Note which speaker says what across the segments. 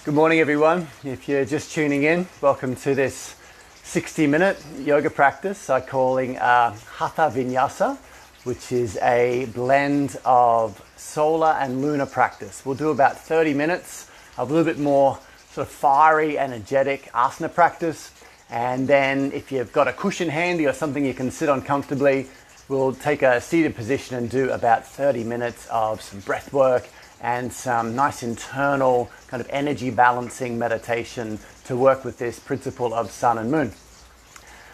Speaker 1: Good morning, everyone. If you're just tuning in, welcome to this 60-minute yoga practice I'm calling Hatha Vinyasa, which is a blend of solar and lunar practice. We'll do about 30 minutes of a little bit more sort of fiery, energetic asana practice. And then if you've got a cushion handy or something you can sit on comfortably, we'll take a seated position and do about 30 minutes of some breath work and some nice internal kind of energy balancing meditation to work with this principle of sun and moon.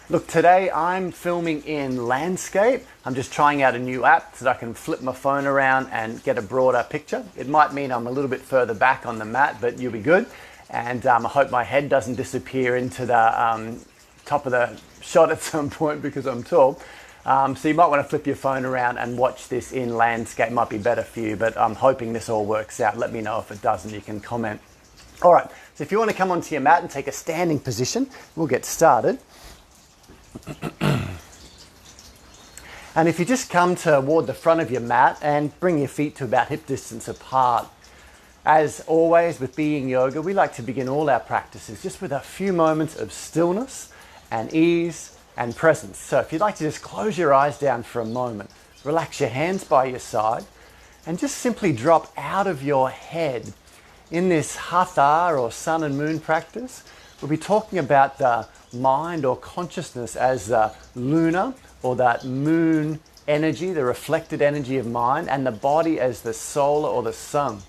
Speaker 1: Look, today I'm filming in landscape. I'm just trying out a new app so that I can flip my phone around and get a broader picture. It might mean I'm a little bit further back on the mat, but you'll be good. And I hope my head doesn't disappear into the top of the shot at some point because I'm tall. So you might want to flip your phone around and watch this in landscape. Might be better for you, but I'm hoping this all works out. Let me know if it doesn't. You can comment. All right, so if you want to come onto your mat and take a standing position, we'll get started. And if you just come toward the front of your mat and bring your feet to about hip distance apart. As always with being yoga, we like to begin all our practices just with a few moments of stillness and ease and presence. So if you'd like to just close your eyes down for a moment, relax your hands by your side and just simply drop out of your head. In this Hatha or sun and moon practice, we'll be talking about the mind or consciousness as the lunar or that moon energy, the reflected energy of mind, and the body as the solar or the sun.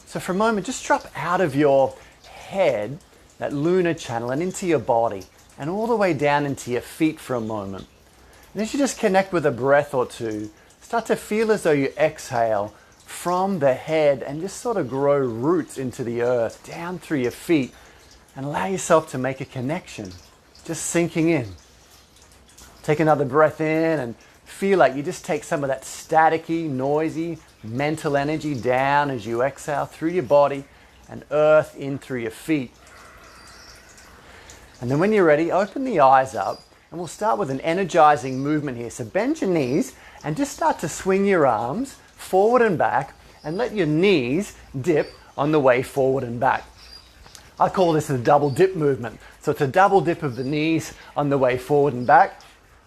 Speaker 1: So for a moment, just drop out of your head, that lunar channel, and into your body, and all the way down into your feet for a moment. And as you just connect with a breath or two, start to feel as though you exhale from the head and just sort of grow roots into the earth, down through your feet, and allow yourself to make a connection, just sinking in. Take another breath in and feel like you just take some of that staticky, noisy, mental energy down as you exhale through your body and earth in through your feet. And then when you're ready, open the eyes up and we'll start with an energizing movement here. So bend your knees and just start to swing your arms forward and back and let your knees dip on the way forward and back. I call this a double dip movement. So it's a double dip of the knees on the way forward and back.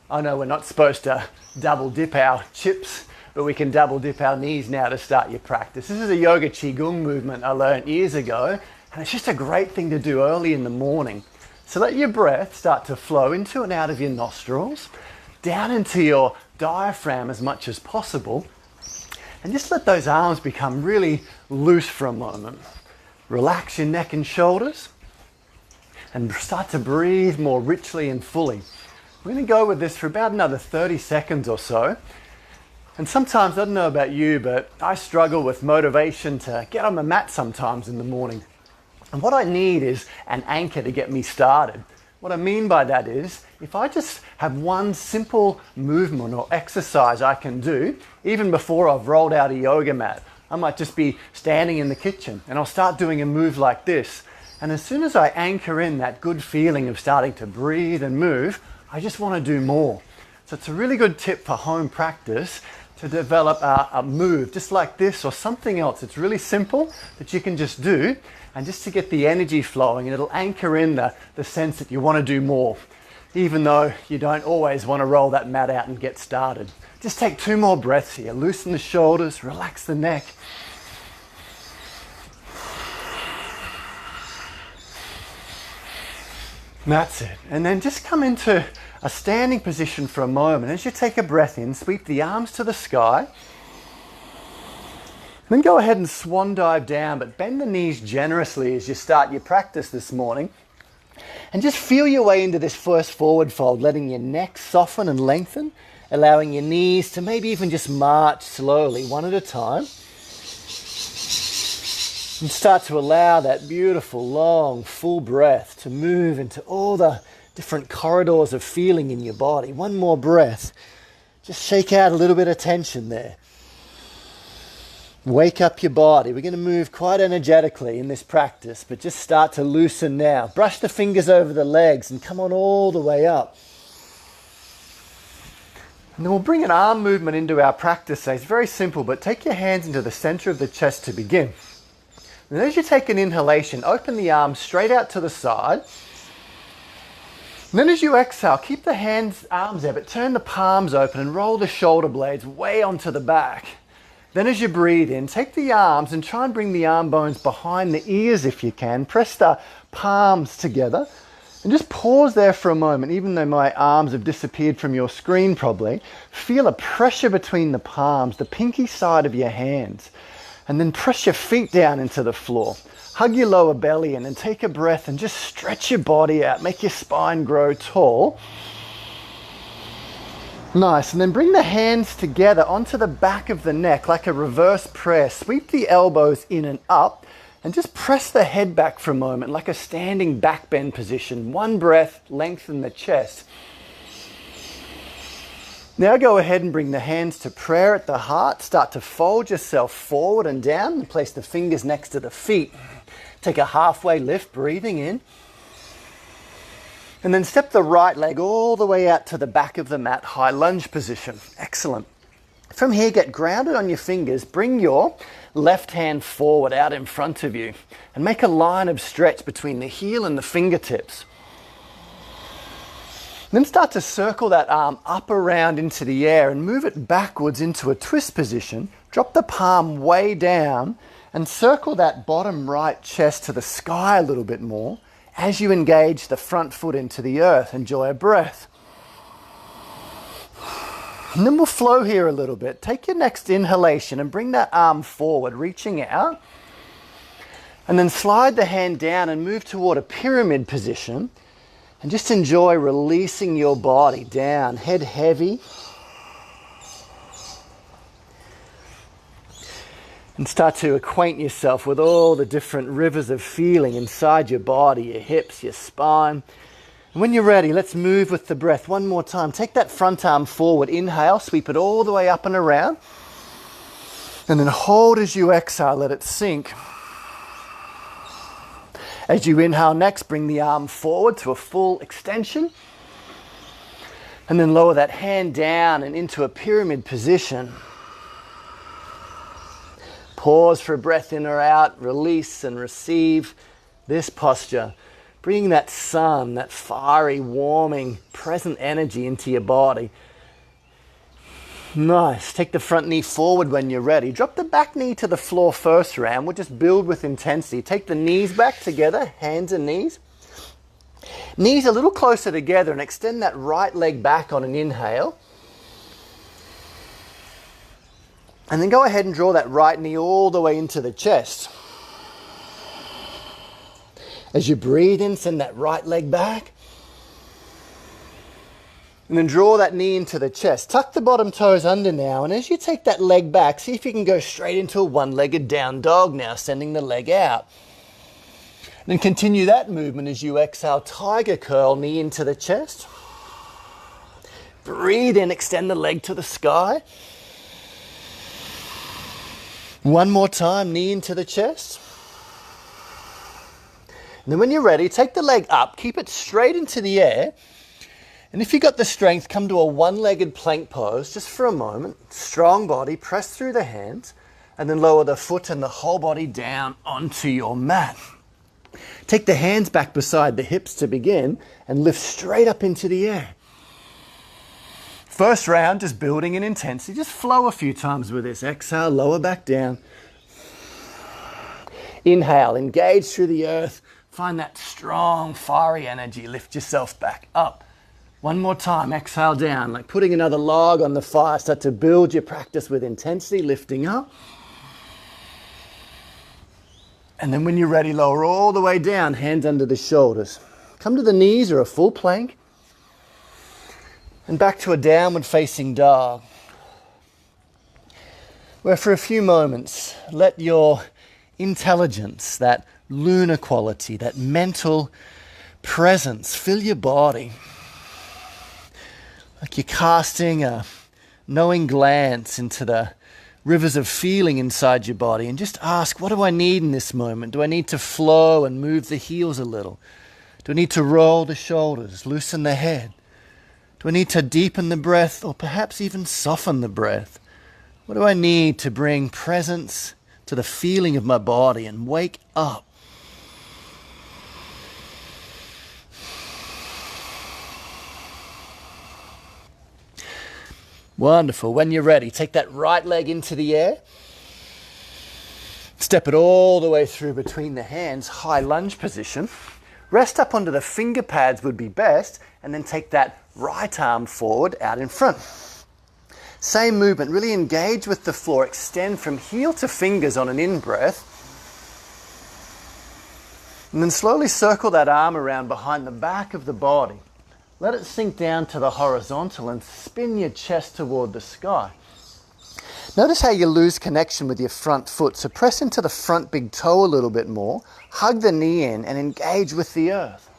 Speaker 1: I know we're not supposed to double dip our chips, but we can double dip our knees now to start your practice. This is a yoga qigong movement I learned years ago, and it's just a great thing to do early in the morning. So let your breath start to flow into and out of your nostrils, down into your diaphragm as much as possible, and just let those arms become really loose for a moment. Relax your neck and shoulders, and start to breathe more richly and fully. We're going to go with this for about another 30 seconds or so. And sometimes, I don't know about you, but I struggle with motivation to get on the mat sometimes in the morning. And what I need is an anchor to get me started. What I mean by that is, if I just have one simple movement or exercise I can do, even before I've rolled out a yoga mat, I might just be standing in the kitchen and I'll start doing a move like this. And as soon as I anchor in that good feeling of starting to breathe and move, I just want to do more. So it's a really good tip for home practice to develop a move just like this or something else. It's really simple that you can just do, and just to get the energy flowing, and it'll anchor in the sense that you want to do more, even though you don't always want to roll that mat out and get started. Just take 2 more breaths here. Loosen the shoulders, relax the neck. That's it. And then just come into a standing position for a moment. As you take a breath in, sweep the arms to the sky. Then go ahead and swan dive down, but bend the knees generously as you start your practice this morning. And just feel your way into this first forward fold, letting your neck soften and lengthen, allowing your knees to maybe even just march slowly, one at a time. And start to allow that beautiful, long, full breath to move into all the different corridors of feeling in your body. One more breath. Just shake out a little bit of tension there. Wake up your body. We're going to move quite energetically in this practice, but just start to loosen now. Brush the fingers over the legs and come on all the way up. And then we'll bring an arm movement into our practice. It's very simple, but take your hands into the center of the chest to begin. And as you take an inhalation, open the arms straight out to the side. And then as you exhale, keep the arms there, but turn the palms open and roll the shoulder blades way onto the back. Then as you breathe in, take the arms and try and bring the arm bones behind the ears if you can. Press the palms together and just pause there for a moment, even though my arms have disappeared from your screen probably. Feel a pressure between the palms, the pinky side of your hands. And then press your feet down into the floor. Hug your lower belly in and take a breath and just stretch your body out. Make your spine grow tall. Nice. And then bring the hands together onto the back of the neck like a reverse prayer. Sweep the elbows in and up and just press the head back for a moment like a standing back bend position. One breath, lengthen the chest. Now go ahead and bring the hands to prayer at the heart. Start to fold yourself forward and down and place the fingers next to the feet. Take a halfway lift, breathing in. And then step the right leg all the way out to the back of the mat, high lunge position. Excellent. From here, get grounded on your fingers. Bring your left hand forward out in front of you and make a line of stretch between the heel and the fingertips. Then start to circle that arm up around into the air and move it backwards into a twist position. Drop the palm way down and circle that bottom right chest to the sky a little bit more as you engage the front foot into the earth. Enjoy a breath. And then we'll flow here a little bit. Take your next inhalation and bring that arm forward, reaching out. And then slide the hand down and move toward a pyramid position. And just enjoy releasing your body down, head heavy. And start to acquaint yourself with all the different rivers of feeling inside your body, your hips, your spine. And when you're ready, let's move with the breath one more time. Take that front arm forward, inhale, sweep it all the way up and around. And then hold as you exhale, let it sink. As you inhale next, bring the arm forward to a full extension. And then lower that hand down and into a pyramid position. Pause for a breath in or out, release and receive this posture. Bring that sun, that fiery, warming, present energy into your body. Nice. Take the front knee forward when you're ready. Drop the back knee to the floor first round. We'll just build with intensity. Take the knees back together, hands and knees. Knees a little closer together and extend that right leg back on an inhale. And then go ahead and draw that right knee all the way into the chest. As you breathe in, send that right leg back. And then draw that knee into the chest. Tuck the bottom toes under now. And as you take that leg back, see if you can go straight into a one-legged down dog now, sending the leg out. Then continue that movement as you exhale, tiger curl, knee into the chest. Breathe in, extend the leg to the sky. One more time, knee into the chest. And then when you're ready, take the leg up, keep it straight into the air. And if you've got the strength, come to a one-legged plank pose just for a moment. Strong body, press through the hands, and then lower the foot and the whole body down onto your mat. Take the hands back beside the hips to begin and lift straight up into the air. First round, just building in intensity. Just flow a few times with this. Exhale, lower back down. Inhale, engage through the earth. Find that strong, fiery energy. Lift yourself back up. One more time, exhale down, like putting another log on the fire. Start to build your practice with intensity, lifting up. And then when you're ready, lower all the way down, hands under the shoulders. Come to the knees or a full plank. And back to a downward facing dog. Where for a few moments, let your intelligence, that lunar quality, that mental presence fill your body. Like you're casting a knowing glance into the rivers of feeling inside your body and just ask, what do I need in this moment? Do I need to flow and move the heels a little? Do I need to roll the shoulders, loosen the head? Do I need to deepen the breath or perhaps even soften the breath? What do I need to bring presence to the feeling of my body and wake up. Wonderful. When you're ready, take that right leg into the air. Step it all the way through between the hands, high lunge position. Rest up onto the finger pads would be best, and then take that right arm forward out in front. Same movement, really engage with the floor. Extend from heel to fingers on an in-breath. And then slowly circle that arm around behind the back of the body. Let it sink down to the horizontal and spin your chest toward the sky. Notice how you lose connection with your front foot. So press into the front big toe a little bit more. Hug the knee in and engage with the earth.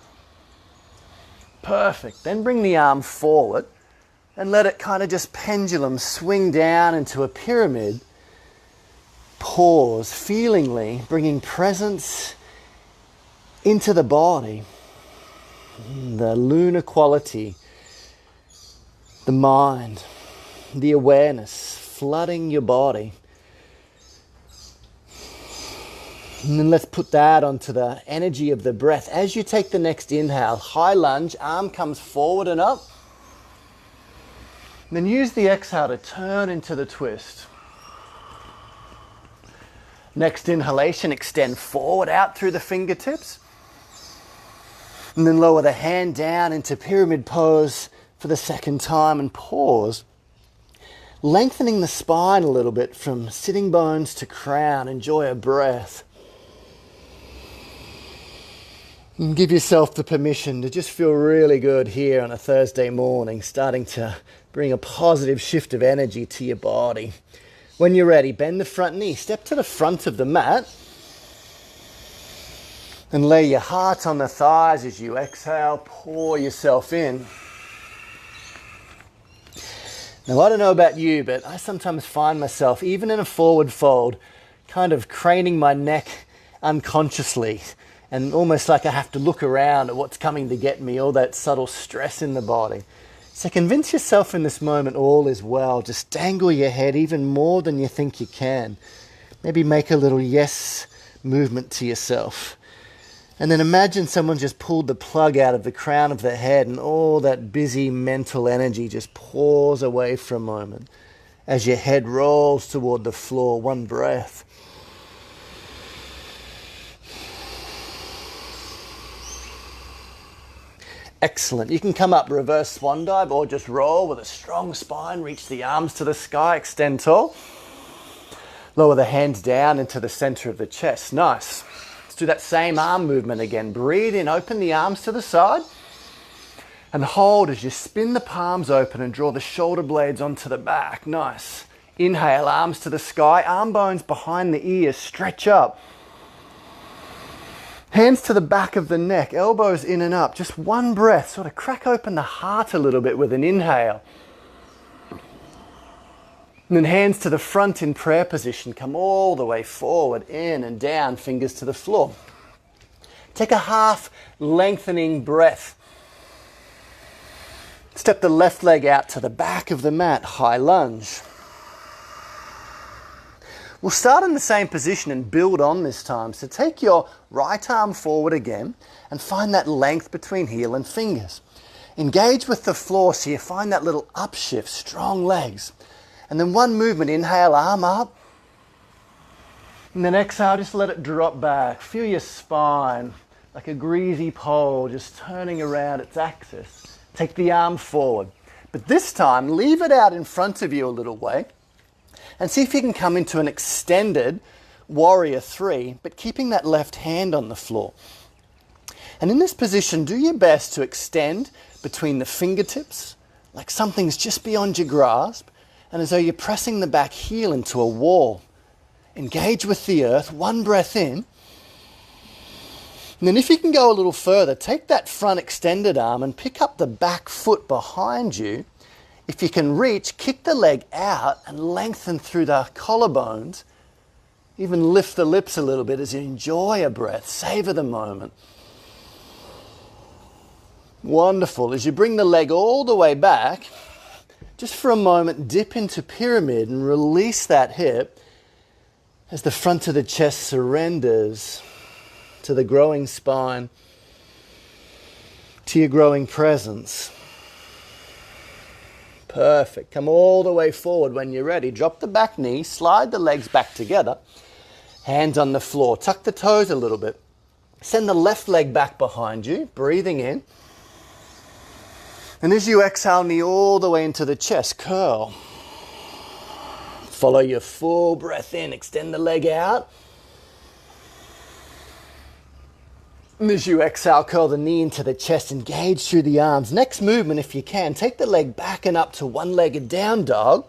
Speaker 1: Perfect. Then bring the arm forward and let it kind of just pendulum swing down into a pyramid. Pause, feelingly, bringing presence into the body. The lunar quality, the mind, the awareness flooding your body. And then let's put that onto the energy of the breath. As you take the next inhale, high lunge, arm comes forward and up. And then use the exhale to turn into the twist. Next inhalation, extend forward out through the fingertips. And then lower the hand down into pyramid pose for the second time and pause. Lengthening the spine a little bit from sitting bones to crown. Enjoy a breath. And give yourself the permission to just feel really good here on a Thursday morning, starting to bring a positive shift of energy to your body. When you're ready, bend the front knee, step to the front of the mat. And lay your heart on the thighs as you exhale, pour yourself in. Now, I don't know about you, but I sometimes find myself, even in a forward fold, kind of craning my neck unconsciously, and almost like I have to look around at what's coming to get me, all that subtle stress in the body. So convince yourself in this moment all is well. Just dangle your head even more than you think you can. Maybe make a little yes movement to yourself. And then imagine someone just pulled the plug out of the crown of the head and all that busy mental energy just pours away for a moment as your head rolls toward the floor. One breath. Excellent. You can come up reverse swan dive or just roll with a strong spine. Reach the arms to the sky, extend tall. Lower the hands down into the center of the chest. Nice. Do that same arm movement again. Breathe in, open the arms to the side and hold as you spin the palms open and draw the shoulder blades onto the back. Nice. Inhale, arms to the sky, arm bones behind the ears, stretch up. Hands to the back of the neck, elbows in and up. Just one breath, sort of crack open the heart a little bit with an inhale. And then hands to the front in prayer position. Come all the way forward, in and down, fingers to the floor. Take a half lengthening breath. Step the left leg out to the back of the mat, high lunge. We'll start in the same position and build on this time. So take your right arm forward again and find that length between heel and fingers. Engage with the floor so you find that little upshift, strong legs. And then one movement, inhale, arm up. And then exhale, just let it drop back. Feel your spine like a greasy pole just turning around its axis. Take the arm forward. But this time, leave it out in front of you a little way. And see if you can come into an extended warrior three, but keeping that left hand on the floor. And in this position, do your best to extend between the fingertips, like something's just beyond your grasp, and as though you're pressing the back heel into a wall. Engage with the earth, one breath in. And then if you can go a little further, take that front extended arm and pick up the back foot behind you. If you can reach, kick the leg out and lengthen through the collarbones. Even lift the lips a little bit as you enjoy a breath. Savor the moment. Wonderful. As you bring the leg all the way back, just for a moment, dip into pyramid and release that hip. As the front of the chest surrenders to the growing spine, to your growing presence. Perfect. Come all the way forward when you're ready. Drop the back knee, slide the legs back together, hands on the floor. Tuck the toes a little bit. Send the left leg back behind you, breathing in. And as you exhale, knee all the way into the chest, curl. Follow your full breath in, extend the leg out. And as you exhale, curl the knee into the chest, engage through the arms. Next movement, if you can, take the leg back and up to one-legged down dog.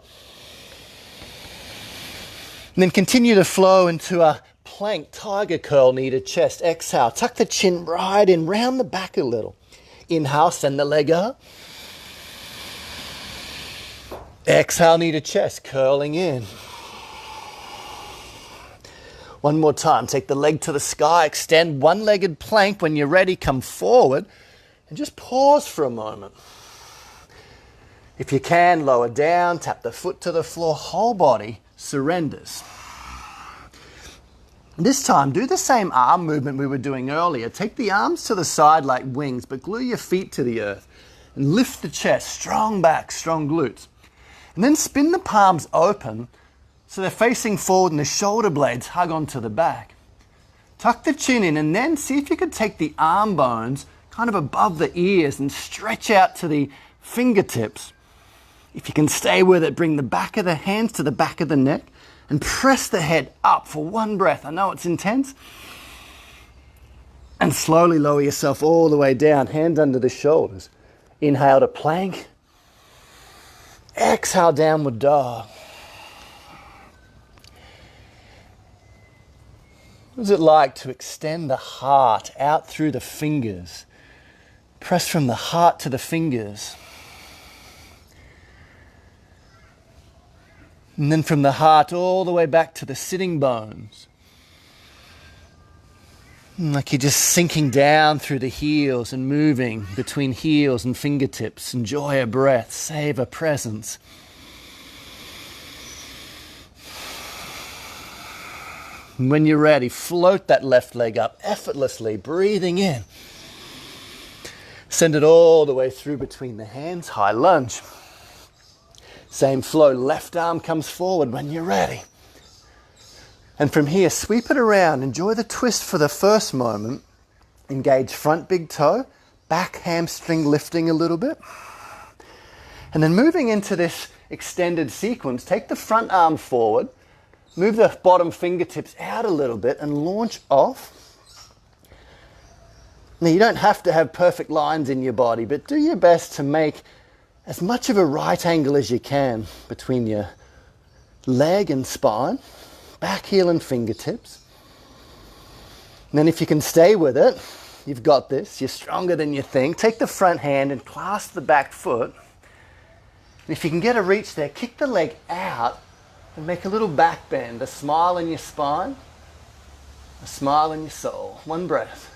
Speaker 1: And then continue to flow into a plank, tiger curl, knee to chest. Exhale, tuck the chin right in, round the back a little. Inhale, send the leg up. Exhale, knee to chest, curling in. One more time, take the leg to the sky, extend one-legged plank. When you're ready, come forward and just pause for a moment. If you can, lower down, tap the foot to the floor, whole body surrenders. This time, do the same arm movement we were doing earlier. Take the arms to the side like wings, but glue your feet to the earth and lift the chest, strong back, strong glutes. And then spin the palms open so they're facing forward and the shoulder blades hug onto the back. Tuck the chin in and then see if you could take the arm bones kind of above the ears and stretch out to the fingertips. If you can stay with it, bring the back of the hands to the back of the neck and press the head up for one breath. I know it's intense. And slowly lower yourself all the way down, hands under the shoulders. Inhale to plank. Exhale, downward dog. What is it like to extend the heart out through the fingers? Press from the heart to the fingers. And then from the heart all the way back to the sitting bones. Like you're just sinking down through the heels and moving between heels and fingertips. Enjoy a breath, savor presence. And when you're ready, float that left leg up effortlessly, breathing in. Send it all the way through between the hands, high lunge. Same flow, left arm comes forward when you're ready. And from here, sweep it around. Enjoy the twist for the first moment. Engage front big toe, back hamstring lifting a little bit. And then moving into this extended sequence, take the front arm forward, move the bottom fingertips out a little bit and launch off. Now you don't have to have perfect lines in your body, but do your best to make as much of a right angle as you can between your leg and spine, back heel and fingertips. And then if you can stay with it, you've got this, you're stronger than you think. Take the front hand and clasp the back foot. And if you can get a reach there, kick the leg out and make a little back bend, a smile in your spine, a smile in your soul. One breath.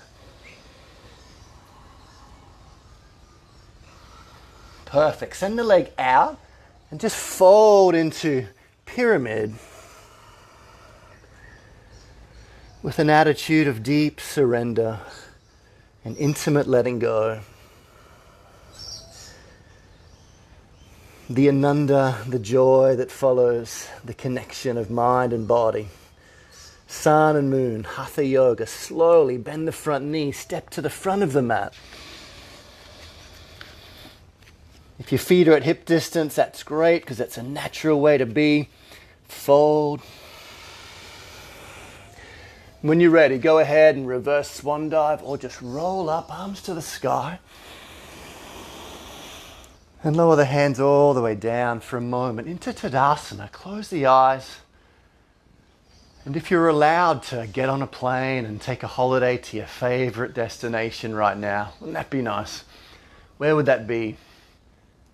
Speaker 1: Perfect. Send the leg out and just fold into pyramid with an attitude of deep surrender and intimate letting go. The ananda, the joy that follows the connection of mind and body. Sun and moon, Hatha Yoga. Slowly bend the front knee, step to the front of the mat. If your feet are at hip distance, that's great because that's a natural way to be. Fold. When you're ready, go ahead and reverse swan dive or just roll up, arms to the sky. And lower the hands all the way down for a moment into Tadasana. Close the eyes. And if you're allowed to get on a plane and take a holiday to your favorite destination right now, wouldn't that be nice? Where would that be?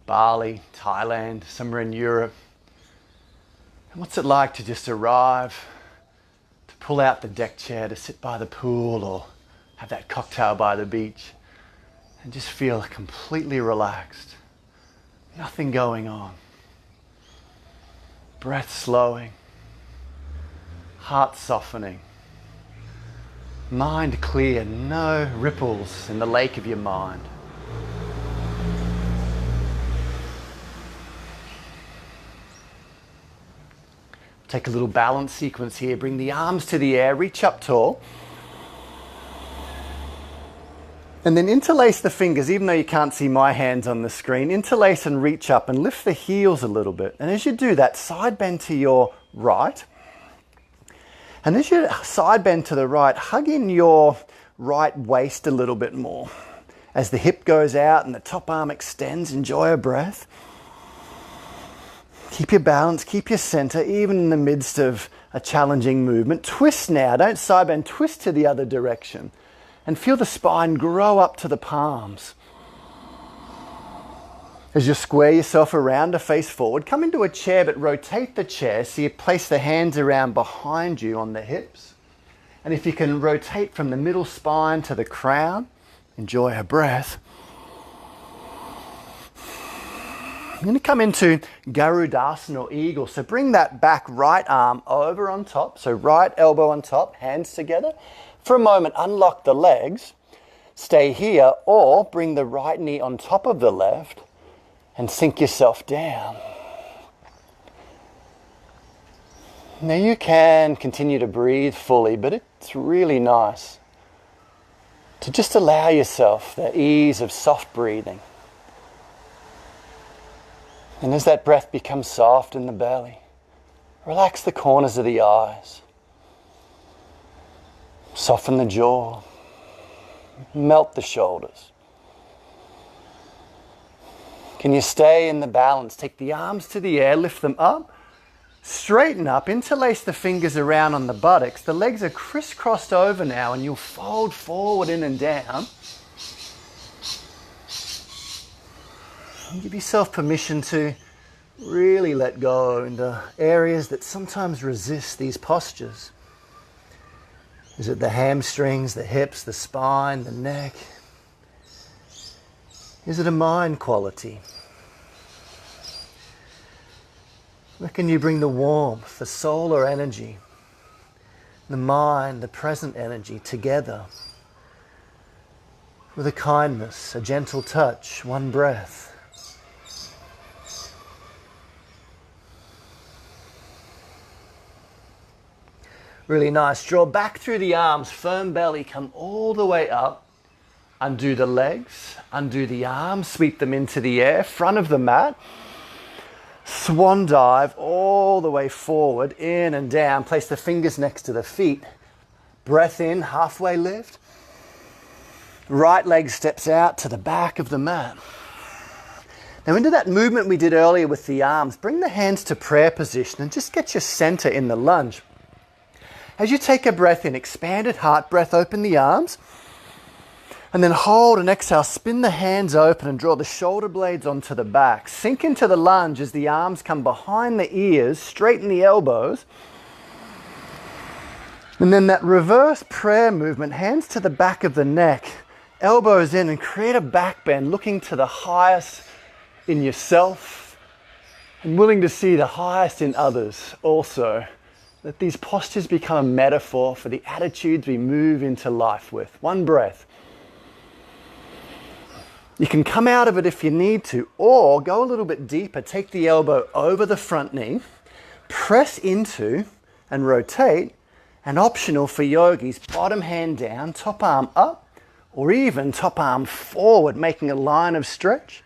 Speaker 1: Bali, Thailand, somewhere in Europe. And what's it like to just arrive, to pull out the deck chair, to sit by the pool or have that cocktail by the beach and just feel completely relaxed. Nothing going on. Breath slowing. heart softening, mind clear, no ripples in the lake of your mind. Take a little balance sequence here. Bring the arms to the air, reach up tall. And then interlace the fingers, even though you can't see my hands on the screen. Interlace and reach up and lift the heels a little bit. And as you do that, side bend to your right. And as you side bend to the right, hug in your right waist a little bit more. As the hip goes out and the top arm extends, enjoy a breath. Keep your balance, keep your center, even in the midst of a challenging movement. Twist now, don't side bend, twist to the other direction. And feel the spine grow up to the palms. As you square yourself around to face forward, come into a chair, but rotate the chair so you place the hands around behind you on the hips. And if you can rotate from the middle spine to the crown, enjoy a breath. I'm going to come into Garudasana or Eagle. So bring that back right arm over on top. So right elbow on top, hands together. For a moment, unlock the legs, stay here, or bring the right knee on top of the left and sink yourself down. Now you can continue to breathe fully, but it's really nice to just allow yourself the ease of soft breathing. And as that breath becomes soft in the belly, relax the corners of the eyes. Soften the jaw, melt the shoulders. Can you stay in the balance? Take the arms to the air, lift them up, straighten up, interlace the fingers around on the buttocks. The legs are crisscrossed over now and you'll fold forward in and down. And give yourself permission to really let go into areas that sometimes resist these postures. Is it the hamstrings, the hips, the spine, the neck? Is it a mind quality? Where can you bring the warmth, the solar energy, the mind, the present energy together with a kindness, a gentle touch, one breath? Really nice. Draw back through the arms, firm belly, come all the way up. Undo the legs, undo the arms, sweep them into the air, front of the mat. Swan dive all the way forward, in and down. Place the fingers next to the feet. Breath in, halfway lift. Right leg steps out to the back of the mat. Now into that movement we did earlier with the arms, bring the hands to prayer position and just get your center in the lunge. As you take a breath in, expanded heart breath, open the arms. And then hold and exhale, spin the hands open and draw the shoulder blades onto the back. Sink into the lunge as the arms come behind the ears, straighten the elbows. And then that reverse prayer movement, hands to the back of the neck, elbows in, and create a back bend, looking to the highest in yourself and willing to see the highest in others also. Let these postures become a metaphor for the attitudes we move into life with. One breath. You can come out of it if you need to, or go a little bit deeper. Take the elbow over the front knee, press into and rotate, and optional for yogis, bottom hand down, top arm up, or even top arm forward, making a line of stretch.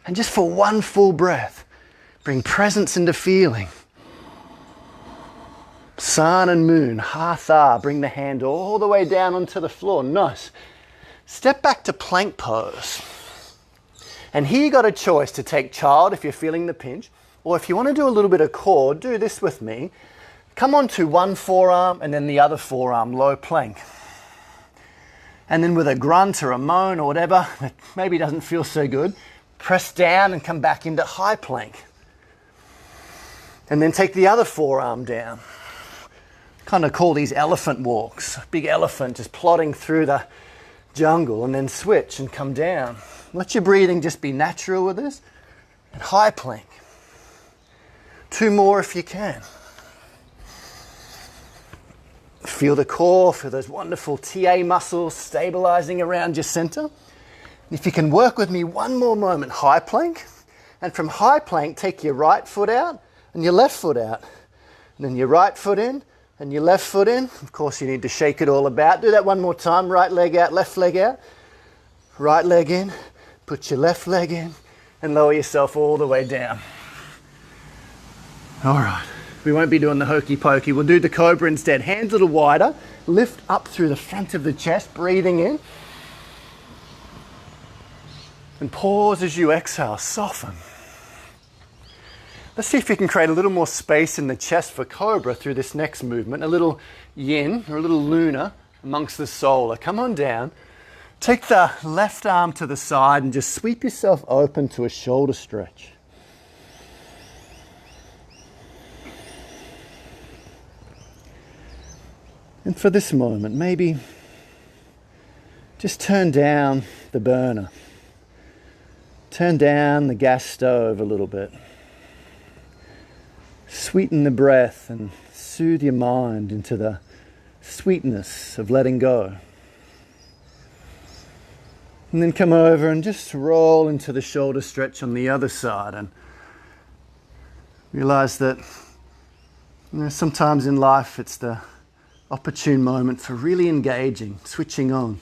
Speaker 1: And just for one full breath, bring presence into feeling. Sun and moon, Hatha, bring the hand all the way down onto the floor. Nice. Step back to plank pose. And here you got a choice to take child if you're feeling the pinch, or if you want to do a little bit of core, do this with me. Come onto one forearm and then the other forearm, low plank. And then with a grunt or a moan or whatever that maybe doesn't feel so good, press down and come back into high plank. And then take the other forearm down. Kind of call these elephant walks. Big elephant just plodding through the jungle, and then switch and come down. Let your breathing just be natural with this. And high plank. 2 more if you can. Feel the core, feel those wonderful TA muscles stabilizing around your center. If you can work with me one more moment, high plank. And from high plank, take your right foot out and your left foot out. And then your right foot in and your left foot in. Of course, you need to shake it all about. Do that one more time. Right leg out, left leg out. Right leg in, put your left leg in, and lower yourself all the way down. All right. We won't be doing the hokey pokey. We'll do the cobra instead. Hands a little wider. Lift up through the front of the chest, breathing in. And pause as you exhale. Soften. Let's see if you can create a little more space in the chest for cobra through this next movement. A little yin or a little lunar amongst the solar. Come on down. Take the left arm to the side and just sweep yourself open to a shoulder stretch. And for this moment, maybe just turn down the burner. Turn down the gas stove a little bit. Sweeten the breath and soothe your mind into the sweetness of letting go. And then come over and just roll into the shoulder stretch on the other side and realize that sometimes in life it's the opportune moment for really engaging, switching on.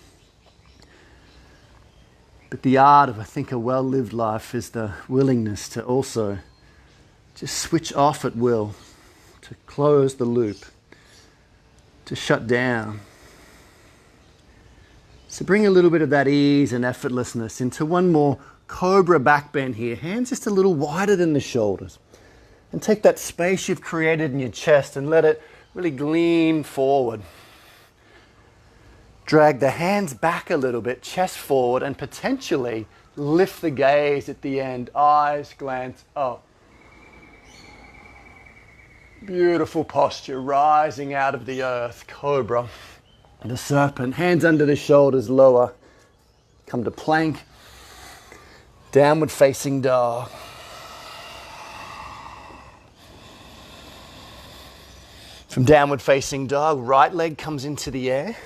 Speaker 1: But the art of, I think, a well-lived life is the willingness to also just switch off at will, to close the loop, to shut down. So bring a little bit of that ease and effortlessness into one more cobra back bend here. Hands just a little wider than the shoulders. And take that space you've created in your chest and let it really gleam forward. Drag the hands back a little bit, chest forward, and potentially lift the gaze at the end. Eyes glance up. Beautiful posture, rising out of the earth, cobra. The serpent, hands under the shoulders, lower. Come to plank. Downward facing dog. From downward facing dog, right leg comes into the air.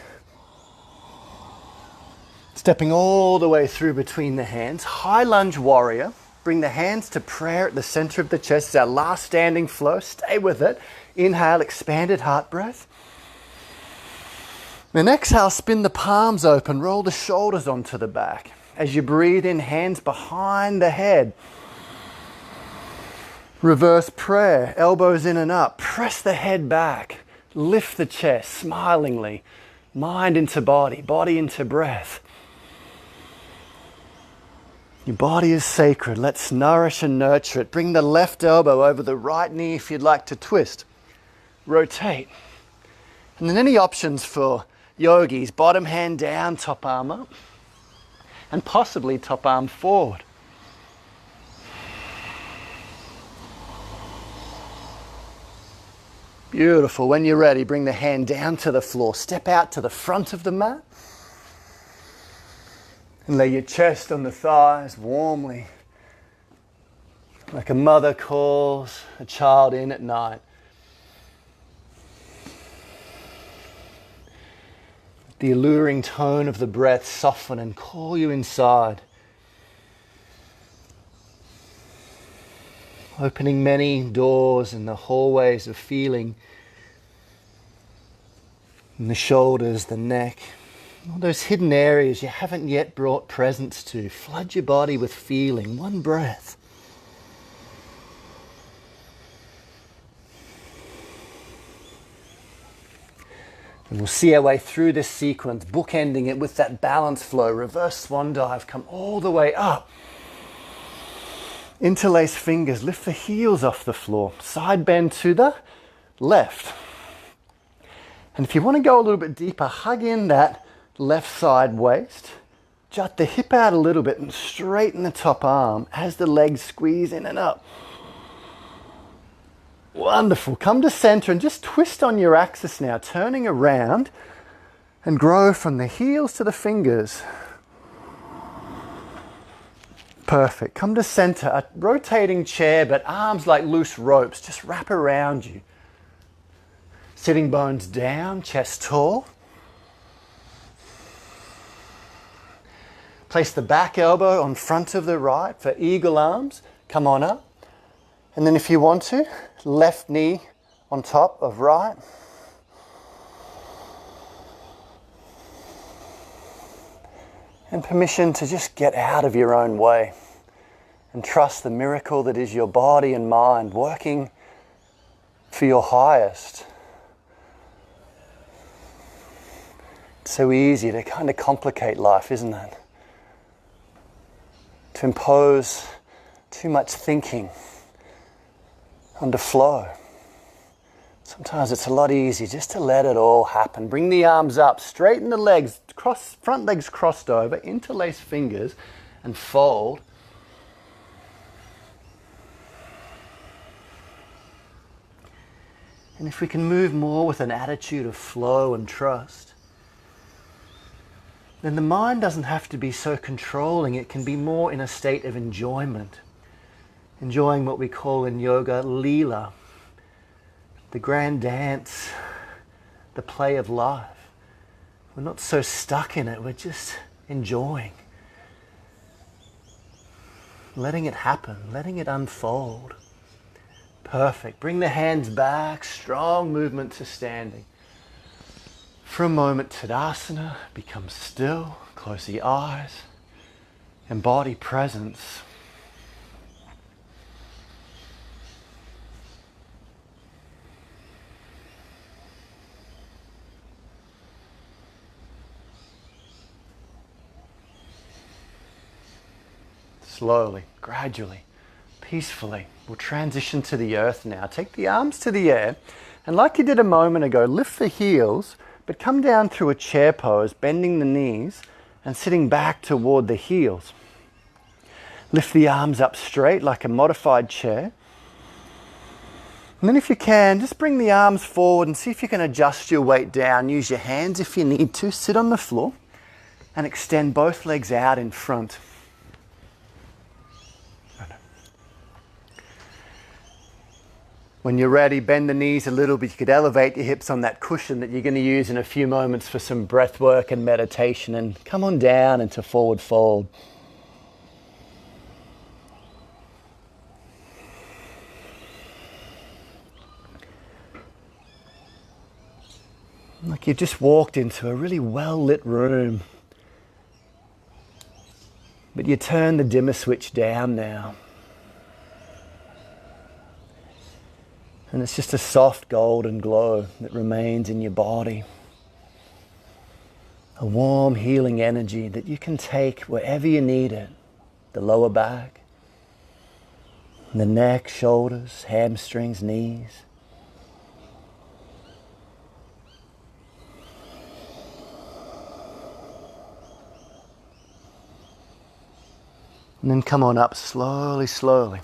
Speaker 1: Stepping all the way through between the hands. High lunge warrior. Bring the hands to prayer at the center of the chest. It's our last standing flow. Stay with it. Inhale, expanded heart breath. Then exhale, spin the palms open. Roll the shoulders onto the back. As you breathe in, hands behind the head. Reverse prayer, elbows in and up. Press the head back. Lift the chest smilingly. Mind into body, body into breath. Your body is sacred. Let's nourish and nurture it. Bring the left elbow over the right knee if you'd like to twist. Rotate. And then any options for yogis, bottom hand down, top arm up. And possibly top arm forward. Beautiful. When you're ready, bring the hand down to the floor. Step out to the front of the mat. And lay your chest on the thighs warmly. Like a mother calls a child in at night. The alluring tone of the breath soften and call you inside. Opening many doors in the hallways of feeling. In the shoulders, the neck. All those hidden areas you haven't yet brought presence to. Flood your body with feeling. One breath. And we'll see our way through this sequence, bookending it with that balance flow. Reverse swan dive. Come all the way up. Interlace fingers. Lift the heels off the floor. Side bend to the left. And if you want to go a little bit deeper, hug in that left side waist. Jut the hip out a little bit and straighten the top arm as the legs squeeze in and up. Wonderful. Come to center and just twist on your axis now, turning around and grow from the heels to the fingers. Perfect. Come to center, a rotating chair, but arms like loose ropes just wrap around you. Sitting bones down, chest tall. Place the back elbow on front of the right for eagle arms. Come on up. And then if you want to, left knee on top of right. And permission to just get out of your own way and trust the miracle that is your body and mind working for your highest. It's so easy to kind of complicate life, isn't it? To impose too much thinking onto flow. Sometimes it's a lot easier just to let it all happen. Bring the arms up, straighten the legs, front legs crossed over, interlace fingers and fold. And if we can move more with an attitude of flow and trust, then the mind doesn't have to be so controlling. It can be more in a state of enjoyment. Enjoying what we call in yoga, Leela, the grand dance, the play of life. We're not so stuck in it, we're just enjoying. Letting it happen, letting it unfold. Perfect. Bring the hands back, strong movement to standing. For a moment, Tadasana, become still, close the eyes, embody presence. Slowly, gradually, peacefully, we'll transition to the earth now. Take the arms to the air, and like you did a moment ago, lift the heels, but come down through a chair pose, bending the knees and sitting back toward the heels. Lift the arms up straight like a modified chair. And then if you can, just bring the arms forward and see if you can adjust your weight down. Use your hands if you need to. Sit on the floor and extend both legs out in front. When you're ready, bend the knees a little bit. You could elevate your hips on that cushion that you're going to use in a few moments for some breath work and meditation. And come on down into forward fold. Like you've just walked into a really well-lit room. But you turn the dimmer switch down now. And it's just a soft golden glow that remains in your body. A warm healing energy that you can take wherever you need it. The lower back, the neck, shoulders, hamstrings, knees. And then come on up slowly, slowly.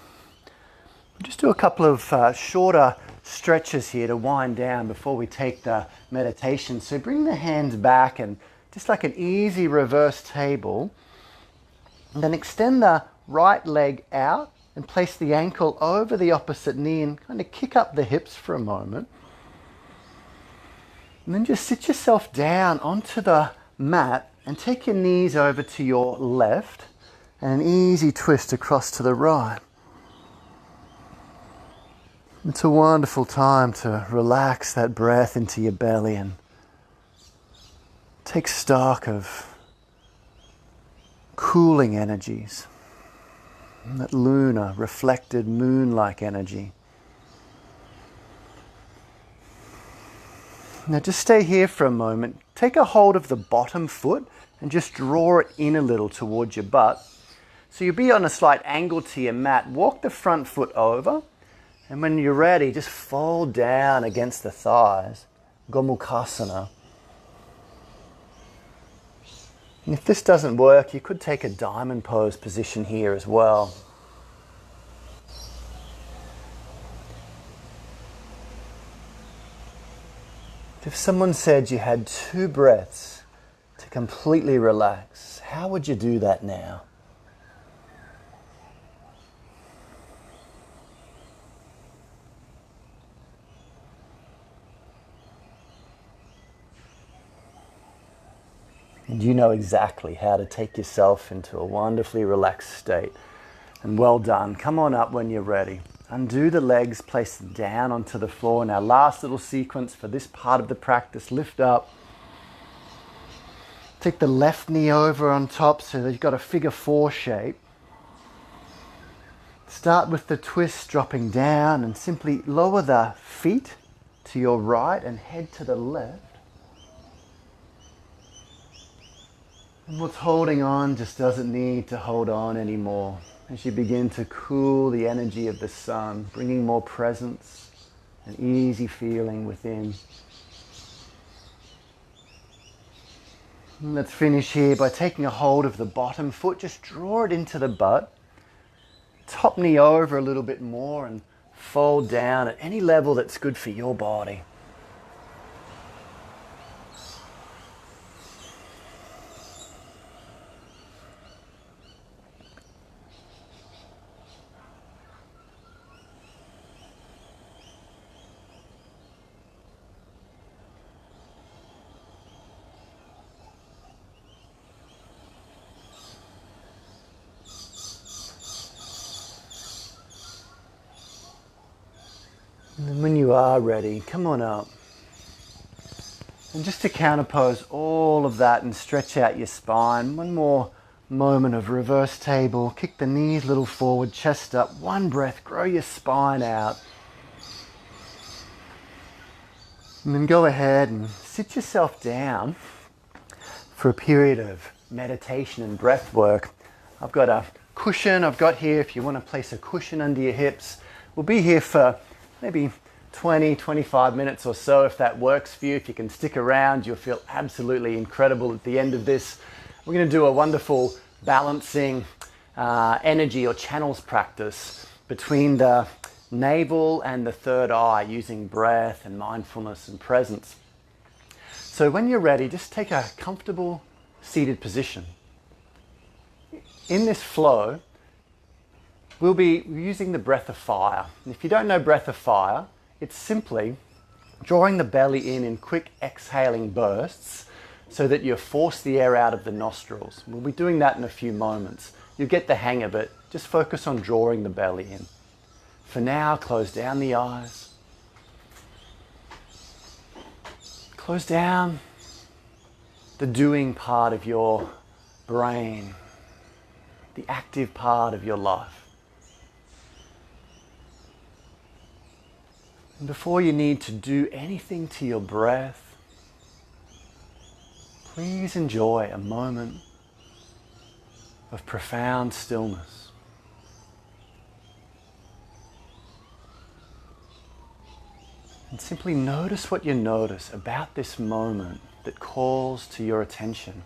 Speaker 1: Just do a couple of shorter stretches here to wind down before we take the meditation. So bring the hands back and just like an easy reverse table. And then extend the right leg out and place the ankle over the opposite knee and kind of kick up the hips for a moment. And then just sit yourself down onto the mat and take your knees over to your left and an easy twist across to the right. It's a wonderful time to relax that breath into your belly and take stock of cooling energies, that lunar, reflected moon-like energy. Now just stay here for a moment. Take a hold of the bottom foot and just draw it in a little towards your butt. So you'll be on a slight angle to your mat. Walk the front foot over. And when you're ready, just fold down against the thighs, Gomukhasana. And if this doesn't work, you could take a diamond pose position here as well. If someone said you had 2 breaths to completely relax, how would you do that now? And you know exactly how to take yourself into a wonderfully relaxed state. And well done. Come on up when you're ready. Undo the legs, place them down onto the floor. And our last little sequence for this part of the practice, lift up. Take the left knee over on top so that you've got a figure 4 shape. Start with the twist, dropping down, and simply lower the feet to your right and head to the left. And what's holding on just doesn't need to hold on anymore. As you begin to cool the energy of the sun, bringing more presence and easy feeling within. And let's finish here by taking a hold of the bottom foot. Just draw it into the butt. Top knee over a little bit more and fold down at any level that's good for your body. And then when you are ready, come on up. And just to counterpose all of that and stretch out your spine, one more moment of reverse table. Kick the knees a little forward, chest up. One breath, grow your spine out. And then go ahead and sit yourself down for a period of meditation and breath work. I've got a cushion I've got here if you want to place a cushion under your hips. We'll be here for maybe 20, 25 minutes or so if that works for you. If you can stick around, you'll feel absolutely incredible at the end of this. We're going to do a wonderful balancing energy or channels practice between the navel and the third eye using breath and mindfulness and presence. So when you're ready, just take a comfortable seated position. In this flow, we'll be using the breath of fire. And if you don't know breath of fire, it's simply drawing the belly in quick exhaling bursts so that you force the air out of the nostrils. We'll be doing that in a few moments. You'll get the hang of it. Just focus on drawing the belly in. For now, close down the eyes. Close down the doing part of your brain, the active part of your life. And before you need to do anything to your breath, please enjoy a moment of profound stillness. And simply notice what you notice about this moment that calls to your attention.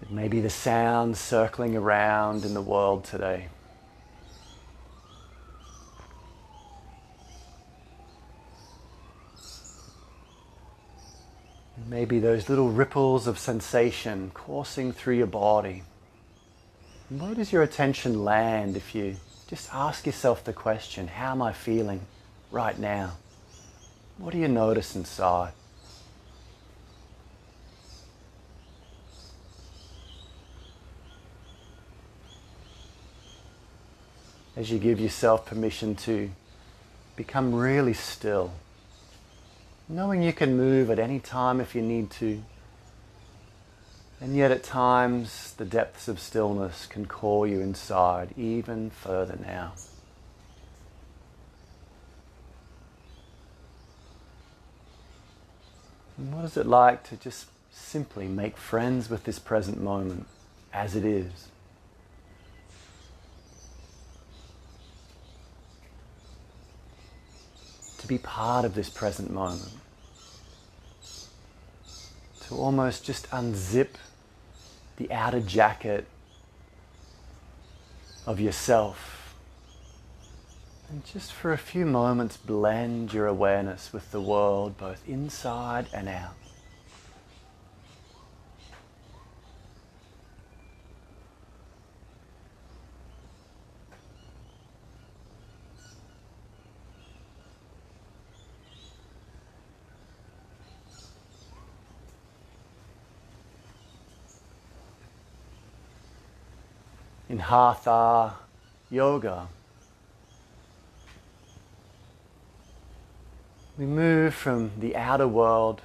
Speaker 1: It may be the sounds circling around in the world today. Maybe those little ripples of sensation coursing through your body. And where does your attention land if you just ask yourself the question, how am I feeling right now? What do you notice inside? As you give yourself permission to become really still, knowing you can move at any time if you need to, and yet at times the depths of stillness can call you inside even further now. And what is it like to just simply make friends with this present moment as it is? To be part of this present moment. To almost just unzip the outer jacket of yourself. And just for a few moments blend your awareness with the world both inside and out. in Hatha Yoga. We move from the outer world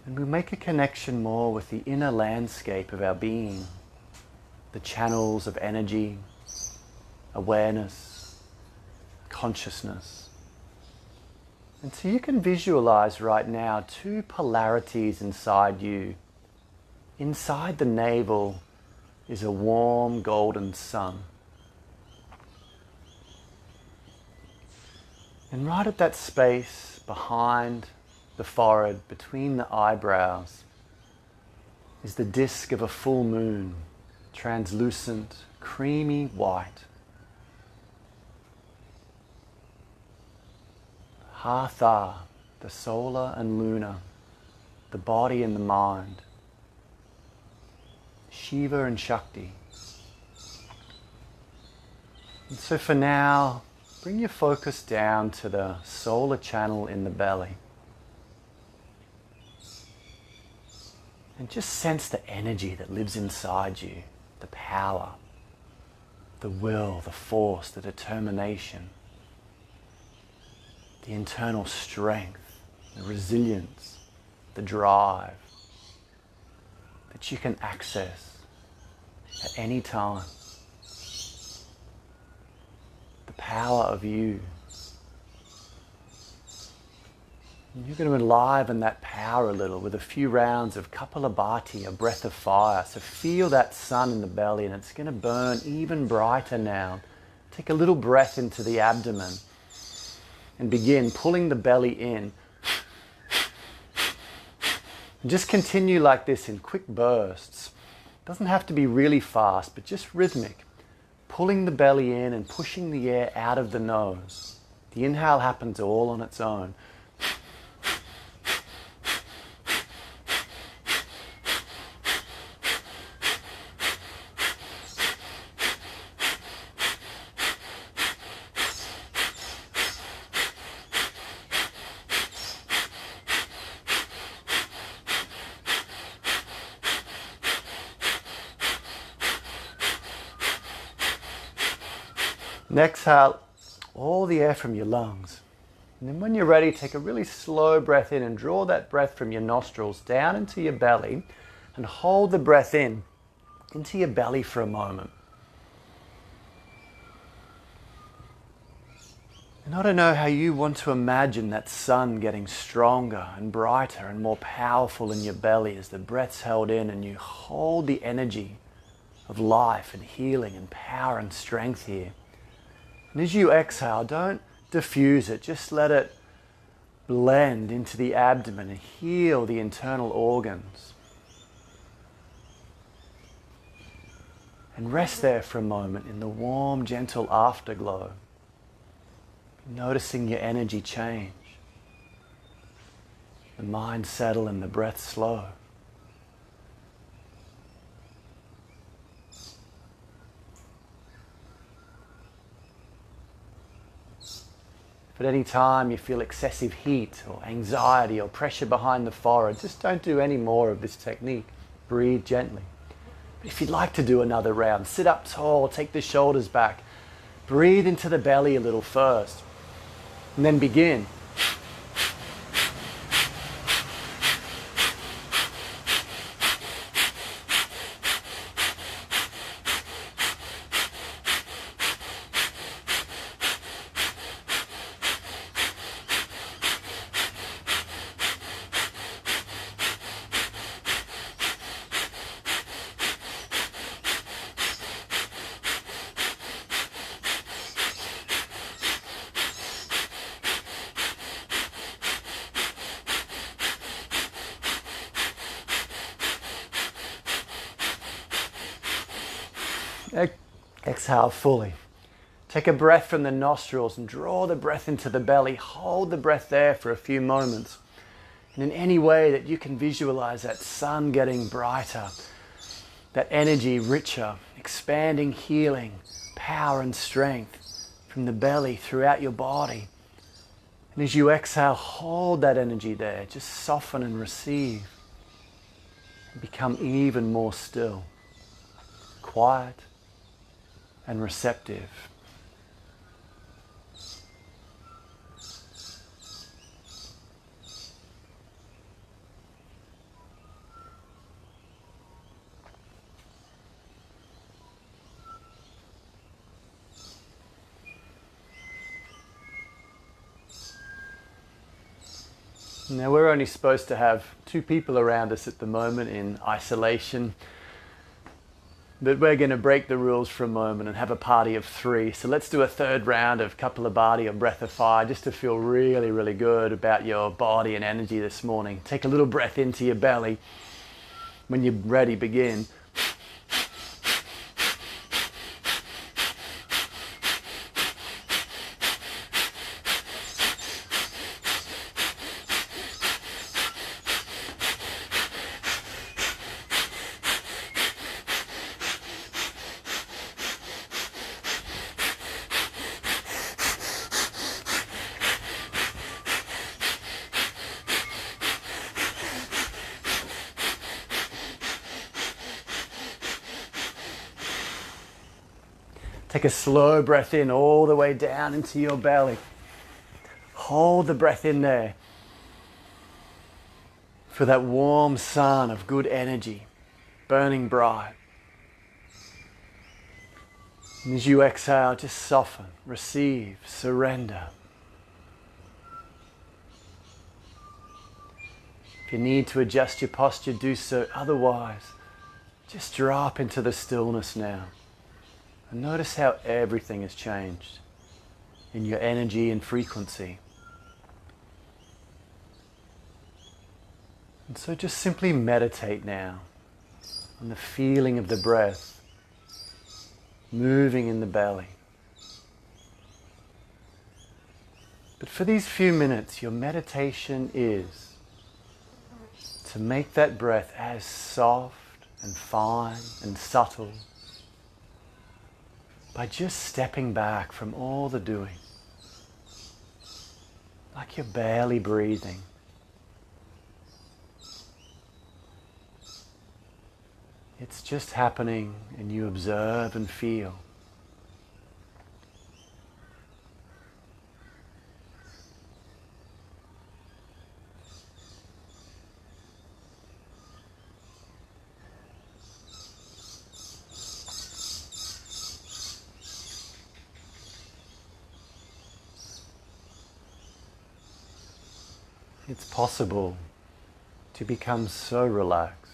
Speaker 1: and we make a connection more with the inner landscape of our being, the channels of energy, awareness, consciousness. And so you can visualize right now two polarities inside you. Inside the navel is a warm golden sun. And right at that space behind the forehead, between the eyebrows, is the disk of a full moon, translucent, creamy white. Hatha, the solar and lunar, the body and the mind, Shiva and Shakti. And so for now, bring your focus down to the solar channel in the belly. And just sense the energy that lives inside you, the power, the will, the force, the determination, the internal strength, the resilience, the drive that you can access at any time. The power of you. And you're going to enliven that power a little with a few rounds of Kapalabhati, a breath of fire. So feel that sun in the belly, and it's going to burn even brighter now. Take a little breath into the abdomen and begin pulling the belly in. And just continue like this in quick bursts. It doesn't have to be really fast, but just rhythmic. Pulling the belly in and pushing the air out of the nose. The inhale happens all on its own. And exhale all the air from your lungs. And then when you're ready, take a really slow breath in and draw that breath from your nostrils down into your belly and hold the breath in into your belly for a moment. And I don't know how you want to imagine that sun getting stronger and brighter and more powerful in your belly as the breath's held in and you hold the energy of life and healing and power and strength here. And as you exhale, don't diffuse it, just let it blend into the abdomen and heal the internal organs. And rest there for a moment in the warm, gentle afterglow, noticing your energy change, the mind settle and the breath slow. If at any time you feel excessive heat or anxiety or pressure behind the forehead, just don't do any more of this technique. Breathe gently. But if you'd like to do another round, sit up tall, take the shoulders back. Breathe into the belly a little first, and then begin. Exhale fully. Take a breath from the nostrils and draw the breath into the belly. Hold the breath there for a few moments. And in any way that you can visualize that sun getting brighter, that energy richer, expanding healing, power and strength from the belly throughout your body. And as you exhale, hold that energy there. Just soften and receive. And become even more still. quiet and receptive. Now we're only supposed to have 2 people around us at the moment in isolation, but we're going to break the rules for a moment and have a party of 3. So let's do a third round of Kapalabhati or Breath of Fire just to feel really, really good about your body and energy this morning. Take a little breath into your belly. When you're ready, begin. Take a slow breath in all the way down into your belly. Hold the breath in there. Feel that warm sun of good energy, burning bright. And as you exhale, just soften, receive, surrender. If you need to adjust your posture, do so. Otherwise, just drop into the stillness now. And notice how everything has changed in your energy and frequency. And so just simply meditate now on the feeling of the breath moving in the belly. But for these few minutes, your meditation is to make that breath as soft and fine and subtle by just stepping back from all the doing, like you're barely breathing. It's just happening and you observe and feel. It's possible to become so relaxed,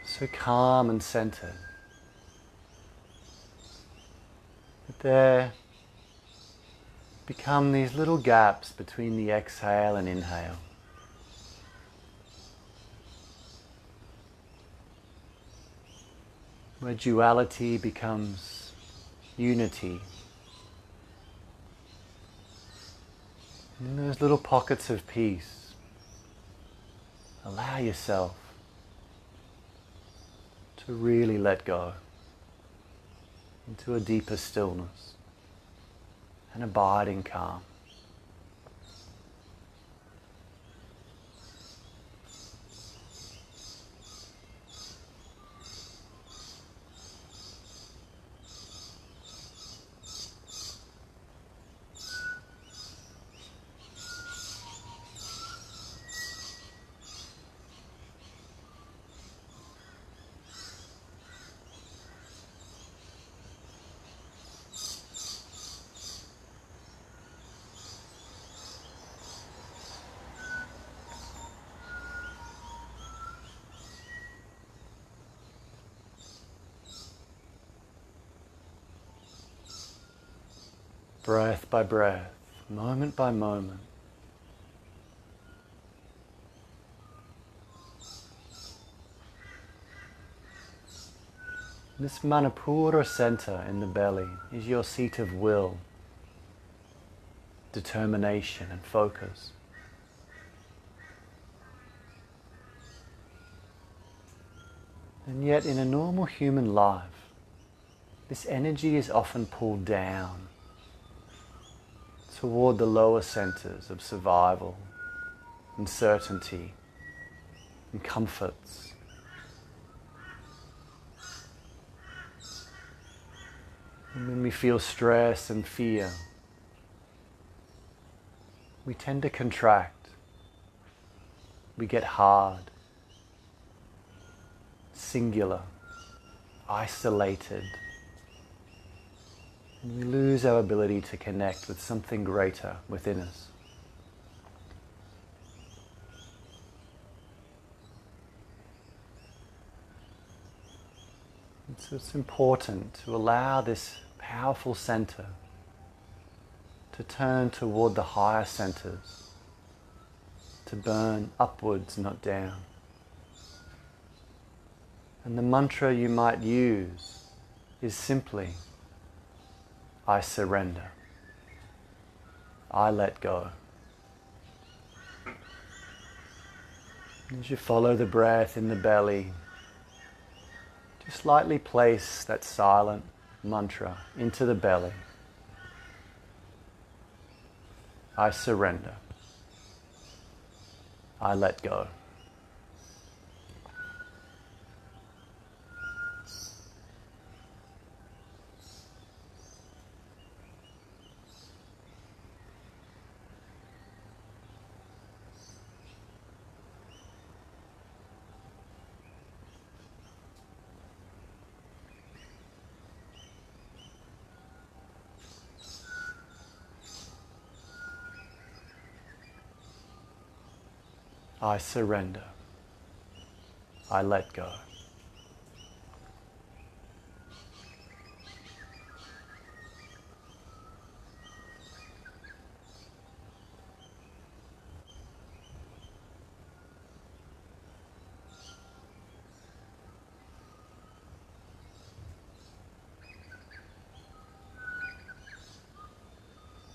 Speaker 1: so calm and centered, that there become these little gaps between the exhale and inhale. Where duality becomes unity. In those little pockets of peace, allow yourself to really let go into a deeper stillness and abiding calm. Breath by breath, moment by moment. This Manipura center in the belly is your seat of will, determination and focus. And yet in a normal human life, this energy is often pulled down toward the lower centers of survival and certainty and comforts And when we feel stress and fear, we tend to contract. We get hard, singular, isolated. And we lose our ability to connect with something greater within us. And so it's important to allow this powerful center to turn toward the higher centers, to burn upwards, not down. And the mantra you might use is simply, I surrender. I let go. As you follow the breath in the belly, just lightly place that silent mantra into the belly. I surrender. I let go. I surrender. I let go.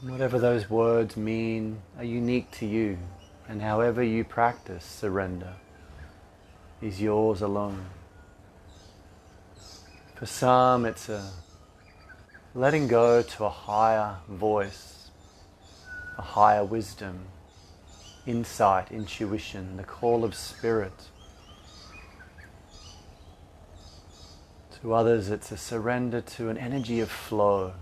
Speaker 1: Whatever those words mean are unique to you, and however you practice surrender is yours alone. For some, it's a letting go to a higher voice, a higher wisdom, insight, intuition, the call of spirit. To others, it's a surrender to an energy of flow,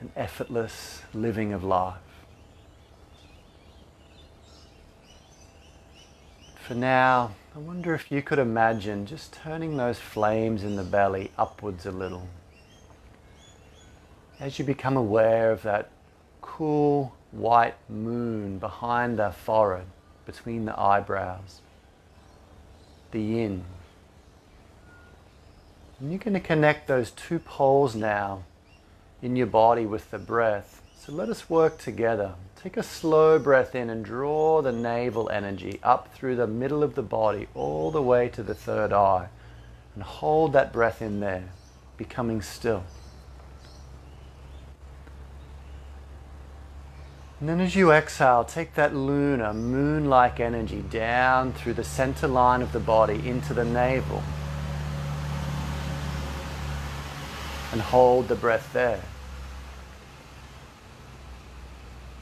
Speaker 1: an effortless living of life. For now, I wonder if you could imagine just turning those flames in the belly upwards a little. As you become aware of that cool white moon behind the forehead, between the eyebrows, the yin. And you're going to connect those two poles now in your body with the breath. So let us work together. Take a slow breath in and draw the navel energy up through the middle of the body all the way to the third eye. And hold that breath in there, becoming still. And then as you exhale, take that lunar, moon-like energy down through the center line of the body into the navel. And hold the breath there.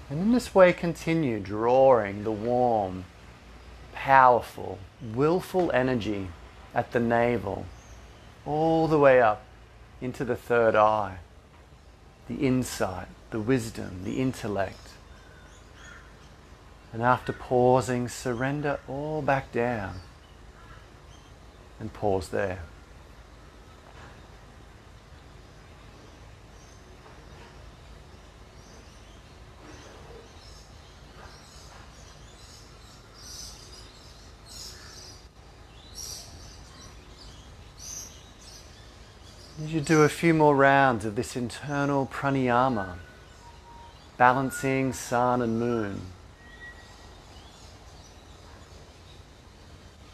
Speaker 1: And in this way continue drawing the warm, powerful, willful energy at the navel all the way up into the third eye, the insight, the wisdom, the intellect. And after pausing, surrender all back down and pause there. As you do a few more rounds of this internal pranayama, balancing sun and moon,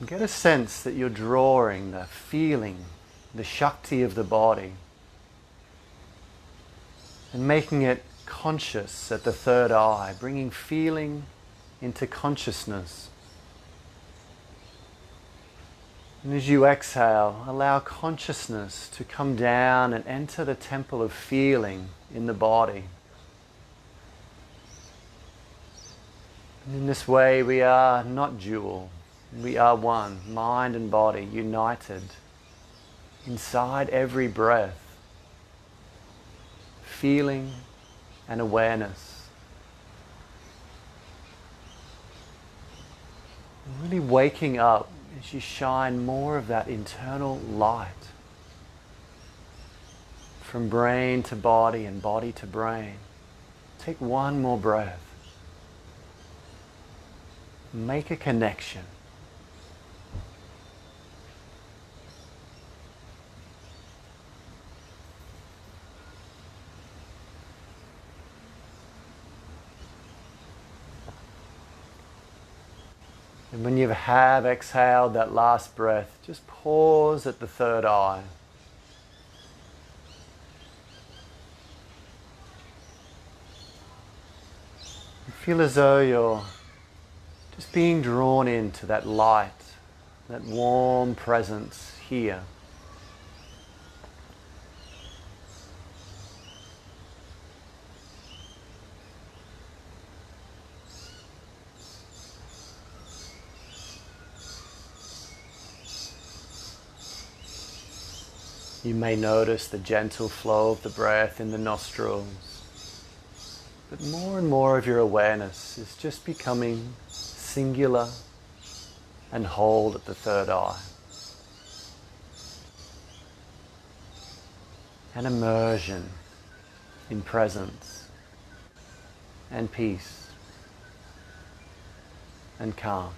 Speaker 1: get a sense that you're drawing the feeling, the Shakti of the body, and making it conscious at the third eye, bringing feeling into consciousness. And as you exhale, allow consciousness to come down and enter the temple of feeling in the body. And in this way we are not dual, we are one, mind and body united inside every breath, feeling and awareness. And really waking up as you shine more of that internal light from brain to body and body to brain. Take one more breath. Make a connection. And when you have exhaled that last breath, just pause at the third eye. And feel as though you're just being drawn into that light, that warm presence here. You may notice the gentle flow of the breath in the nostrils, but more and more of your awareness is just becoming singular and hold at the third eye. An immersion in presence and peace and calm.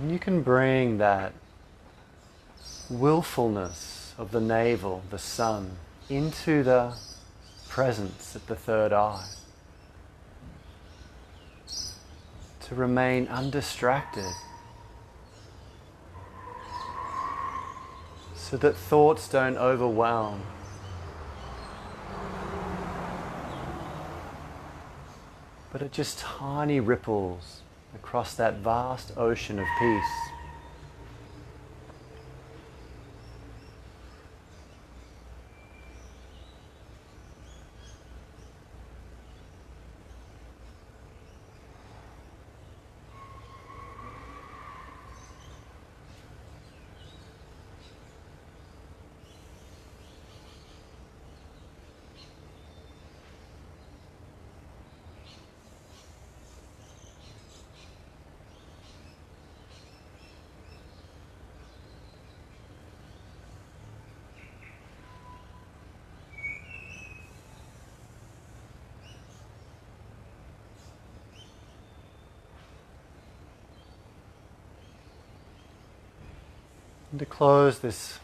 Speaker 1: And you can bring that willfulness of the navel, the sun, into the presence at the third eye. To remain undistracted. So that thoughts don't overwhelm. But it just tiny ripples across that vast ocean of peace. And to close this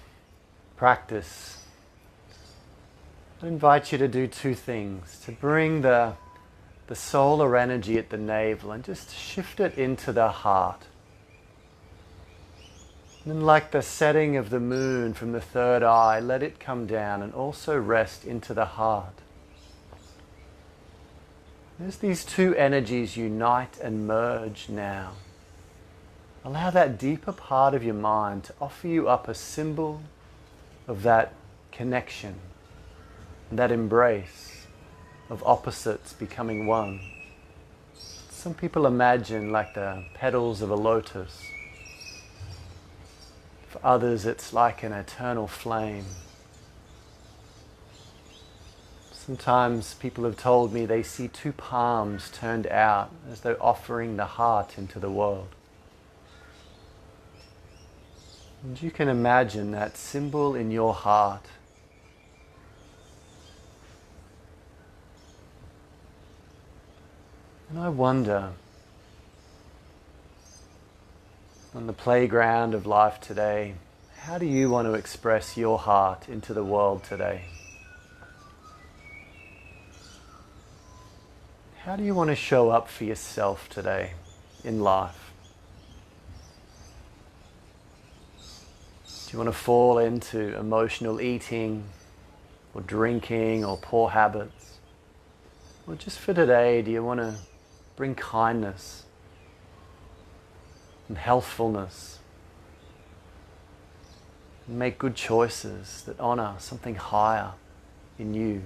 Speaker 1: practice, I invite you to do two things. To bring the solar energy at the navel and just shift it into the heart. And then, like the setting of the moon from the third eye, let it come down and also rest into the heart. As these two energies unite and merge now, allow that deeper part of your mind to offer you up a symbol of that connection, that embrace of opposites becoming one. Some people imagine like the petals of a lotus. For others, it's like an eternal flame. Sometimes people have told me they see two palms turned out as though offering the heart into the world. And you can imagine that symbol in your heart And I wonder, on the playground of life today, how do you want to express your heart into the world today? How do you want to show up for yourself today in life? Do you want to fall into emotional eating or drinking or poor habits? Or just for today, do you want to bring kindness and healthfulness and make good choices that honor something higher in you?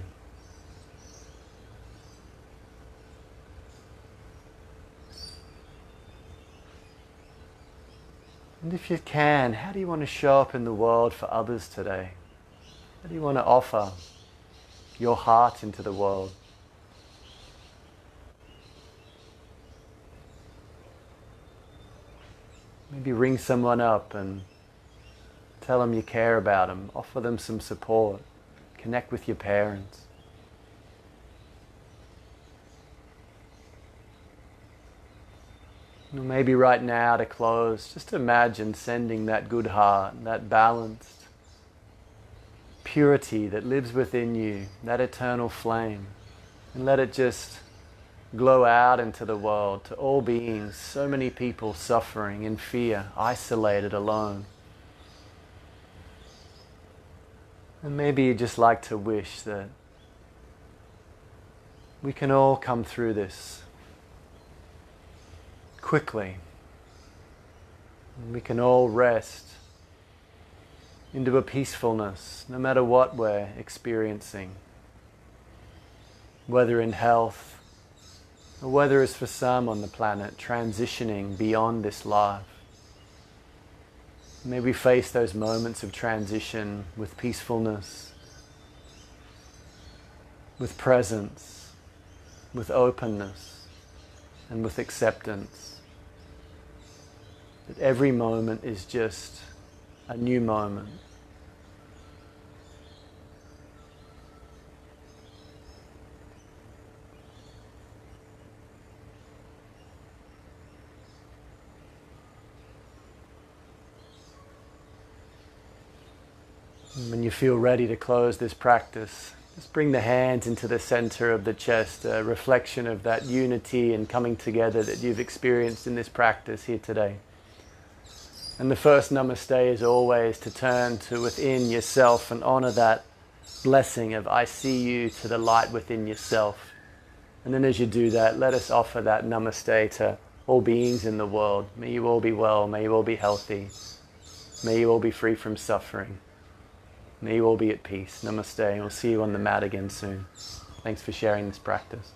Speaker 1: And if you can, how do you want to show up in the world for others today? How do you want to offer your heart into the world? Maybe ring someone up and tell them you care about them. Offer them some support. Connect with your parents. Or maybe right now to close, just imagine sending that good heart, that balanced purity that lives within you, that eternal flame, and let it just glow out into the world to all beings, so many people suffering in fear, isolated, alone. And maybe you'd just like to wish that we can all come through this quickly. And we can all rest into a peacefulness, no matter what we're experiencing, whether in health, or whether it's for some on the planet transitioning beyond this life. May we face those moments of transition with peacefulness, with presence, with openness, and with acceptance. That every moment is just a new moment. And when you feel ready to close this practice, just bring the hands into the center of the chest, a reflection of that unity and coming together that you've experienced in this practice here today. And the first namaste is always to turn to within yourself and honor that blessing of I see you to the light within yourself. And then as you do that, let us offer that namaste to all beings in the world. May you all be well, may you all be healthy, may you all be free from suffering. May you all be at peace. Namaste. We'll see you on the mat again soon. Thanks for sharing this practice.